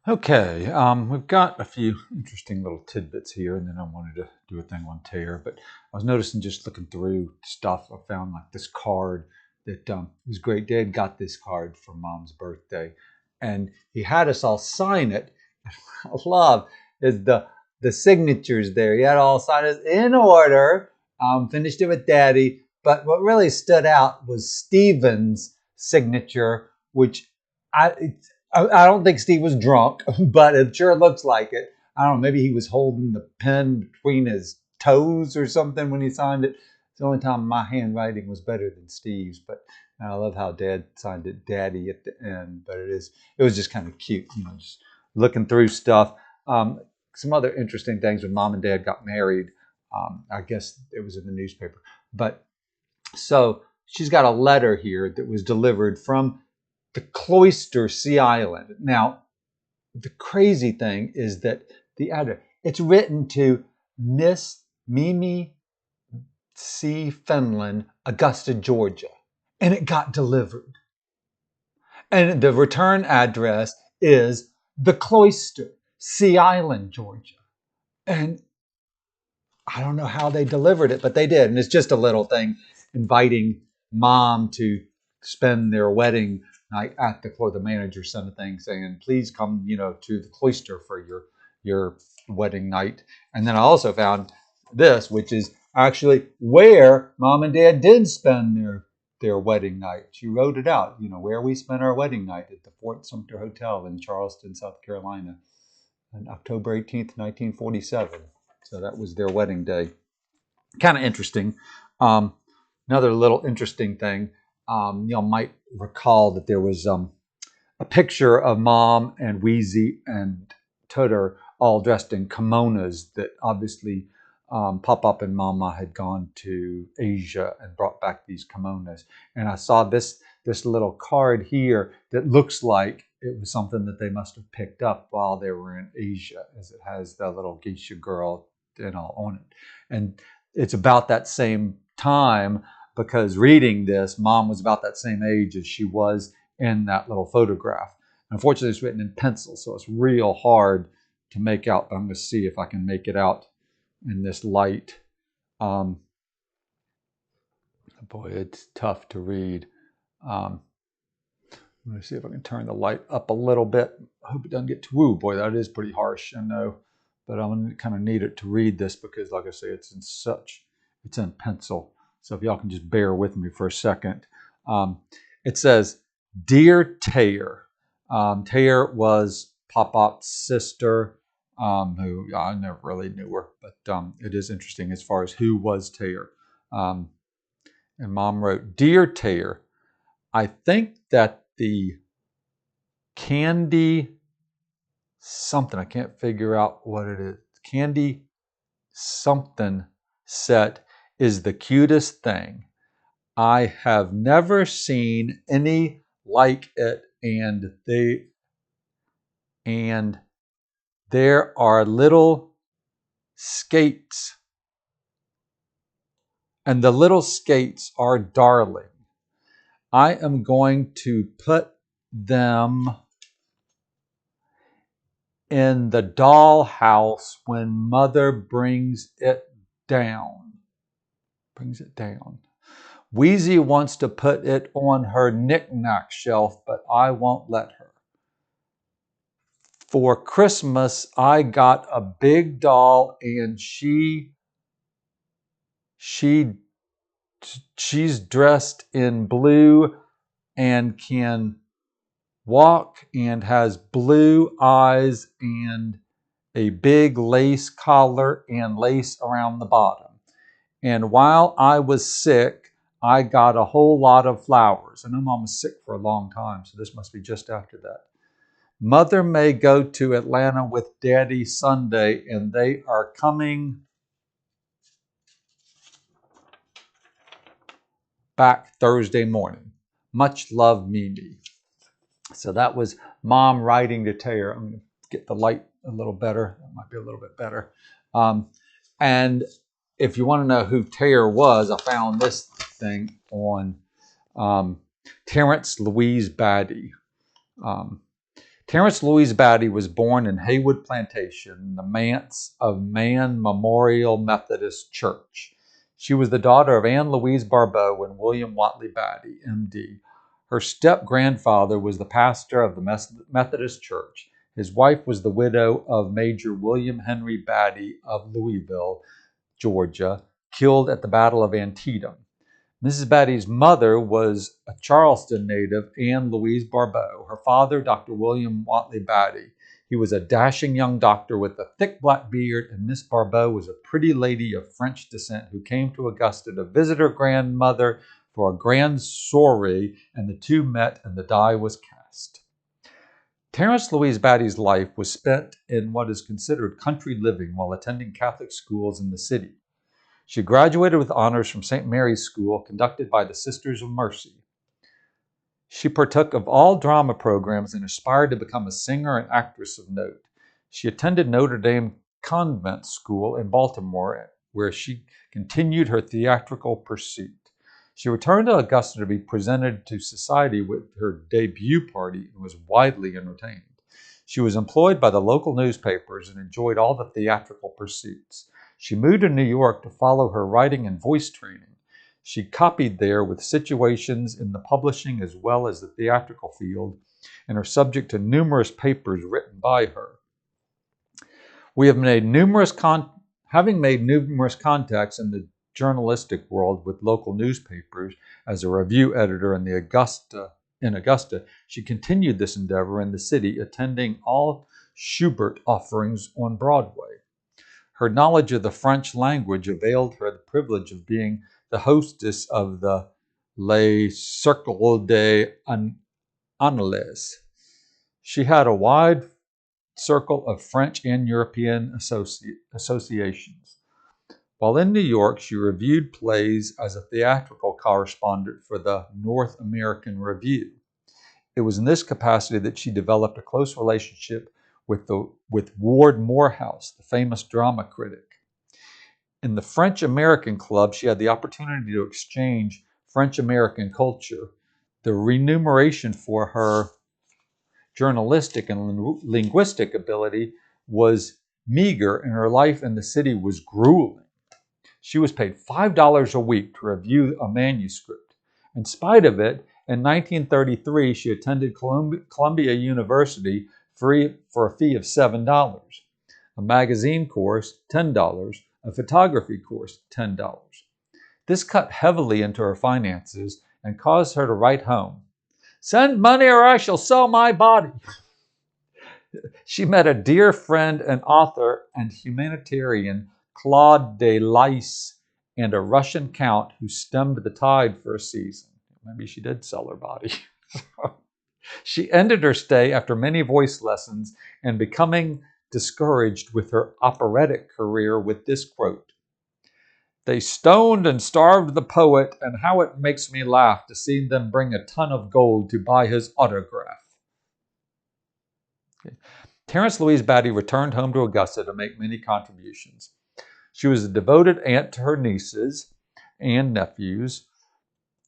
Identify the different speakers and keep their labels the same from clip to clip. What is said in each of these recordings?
Speaker 1: Okay, we've got a few interesting little tidbits here, and then I wanted to do a thing on Tare. But I was noticing just looking through stuff, I found like this card that his great dad got this card for Mom's birthday, and he had us all sign it. I love is the signatures there. He had all signed it in order. Finished it with Daddy, but what really stood out was Steven's signature, which I I don't think Steve was drunk, but it sure looks like it. I don't know, maybe he was holding the pen between his toes or something when he signed it. It's the only time my handwriting was better than Steve's, but I love how Dad signed it Daddy at the end. But it was just kind of cute, just looking through stuff. Um, some other interesting things when Mom and Dad got married. I guess it was in the newspaper. But so she's got a letter here that was delivered from the Cloister Sea Island. Now, the crazy thing is that the address, it's written to Miss Mimi C. Fenlon, Augusta, Georgia, and it got delivered. And the return address is the Cloister, Sea Island, Georgia. And I don't know how they delivered it, but they did. And it's just a little thing inviting Mom to spend their wedding night at the manager sent a thing saying, please come, to the Cloister for your wedding night. And then I also found this, which is actually where Mom and Dad did spend their wedding night. She wrote it out, where we spent our wedding night at the Fort Sumter Hotel in Charleston, South Carolina on October 18th, 1947. So that was their wedding day. Kind of interesting. Um, Another little interesting thing, y'all might recall that there was a picture of Mom and Wheezy and Tare all dressed in kimonos that obviously Pop Up and Mama had gone to Asia and brought back these kimonos. And I saw this little card here that looks like it was something that they must have picked up while they were in Asia, as it has the little geisha girl on it. And it's about that same time because reading this, Mom was about that same age as she was in that little photograph. Unfortunately, it's written in pencil, so it's real hard to make out. But I'm going to see if I can make it out in this light. Um, Boy, it's tough to read. Um, I'm going to see if I can turn the light up a little bit. I hope it doesn't get too, woo, boy, that is pretty harsh, I know. But I'm going to kind of need it to read this because, like I say, it's in pencil. So if y'all can just bear with me for a second. It says, Dear Tare. Tare was Pop-Pop's sister, who I never really knew her, but it is interesting as far as who was Tare. And Mom wrote, Dear Tare, I think that the candy something, I can't figure out what it is, candy something set is the cutest thing. I have never seen any like it, and there are little skates, and the little skates are darling. I am going to put them in the dollhouse when Mother down. Brings it down. Wheezy wants to put it on her knick-knack shelf, but I won't let her. For Christmas, I got a big doll, and she she's dressed in blue and can walk and has blue eyes and a big lace collar and lace around the bottom. And while I was sick, I got a whole lot of flowers. I know Mom was sick for a long time, so this must be just after that. Mother may go to Atlanta with Daddy Sunday, and they are coming back Thursday morning. Much love, Mimi. So that was Mom writing to Tare. I'm going to get the light a little better. That might be a little bit better. And if you want to know who Tare was, I found this thing on Terrence Louise Battey. Terrence Louise Battey was born in Haywood Plantation, the manse of Man Memorial Methodist Church. She was the daughter of Anne Louise Barbeau and William Watley Battey, M.D. Her step-grandfather was the pastor of the Methodist Church. His wife was the widow of Major William Henry Battey of Louisville, Georgia, killed at the Battle of Antietam. Mrs. Battey's mother was a Charleston native, Anne Louise Barbeau. Her father, Dr. William Watley Battey. He was a dashing young doctor with a thick black beard, and Miss Barbeau was a pretty lady of French descent who came to Augusta to visit her grandmother for a grand soiree, and the two met and the die was cast. Terrence Louise Battey's life was spent in what is considered country living while attending Catholic schools in the city. She graduated with honors from St. Mary's School, conducted by the Sisters of Mercy. She partook of all drama programs and aspired to become a singer and actress of note. She attended Notre Dame Convent School in Baltimore, where she continued her theatrical pursuit. She returned to Augusta to be presented to society with her debut party and was widely entertained. She was employed by the local newspapers and enjoyed all the theatrical pursuits. She moved to New York to follow her writing and voice training. She copied there with situations in the publishing as well as the theatrical field and are subject to numerous papers written by her. Having made numerous contacts in the journalistic world with local newspapers as a review editor in Augusta, she continued this endeavor in the city, attending all Schubert offerings on Broadway. Her knowledge of the French language availed her the privilege of being the hostess of the Le Cercle des Annales. She had a wide circle of French and European associations. While in New York, she reviewed plays as a theatrical correspondent for the North American Review. It was in this capacity that she developed a close relationship with Ward Morehouse, the famous drama critic. In the French-American Club, she had the opportunity to exchange French-American culture. The remuneration for her journalistic and linguistic ability was meager, and her life in the city was grueling. She was paid $5 a week to review a manuscript. In spite of it, in 1933, she attended Columbia University free for a fee of $7. A magazine course, $10. A photography course, $10. This cut heavily into her finances and caused her to write home, "Send money or I shall sell my body." She met a dear friend and author and humanitarian, Claude de Lys, and a Russian count who stemmed the tide for a season. Maybe she did sell her body. She ended her stay after many voice lessons and becoming discouraged with her operatic career with this quote, "They stoned and starved the poet, and how it makes me laugh to see them bring a ton of gold to buy his autograph." Okay. Terrence Louise Battey returned home to Augusta to make many contributions. She was a devoted aunt to her nieces and nephews.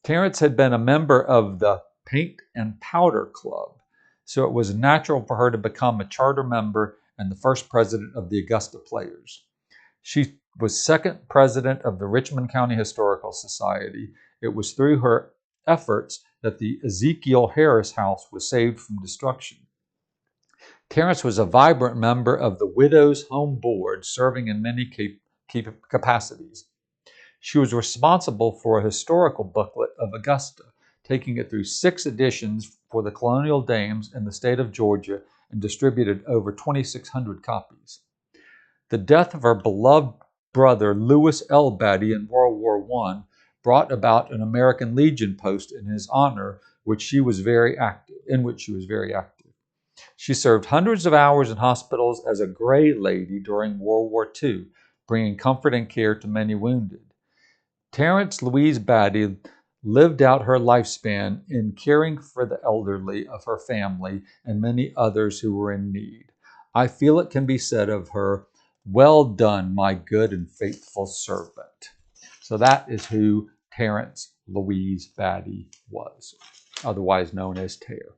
Speaker 1: Terrence had been a member of the Paint and Powder Club, so it was natural for her to become a charter member and the first president of the Augusta Players. She was second president of the Richmond County Historical Society. It was through her efforts that the Ezekiel Harris House was saved from destruction. Terrence was a vibrant member of the Widows' Home Board, serving in many capacities. She was responsible for a historical booklet of Augusta, taking it through 6 editions for the colonial dames in the state of Georgia and distributed over 2,600 copies. The death of her beloved brother, Louis L. Battey, in World War I brought about an American Legion post in his honor, in which she was very active. She served hundreds of hours in hospitals as a Gray Lady during World War II, bringing comfort and care to many wounded. Terrence Louise Battey lived out her lifespan in caring for the elderly of her family and many others who were in need. I feel it can be said of her, "Well done, my good and faithful servant." So that is who Terrence Louise Battey was, otherwise known as Tare.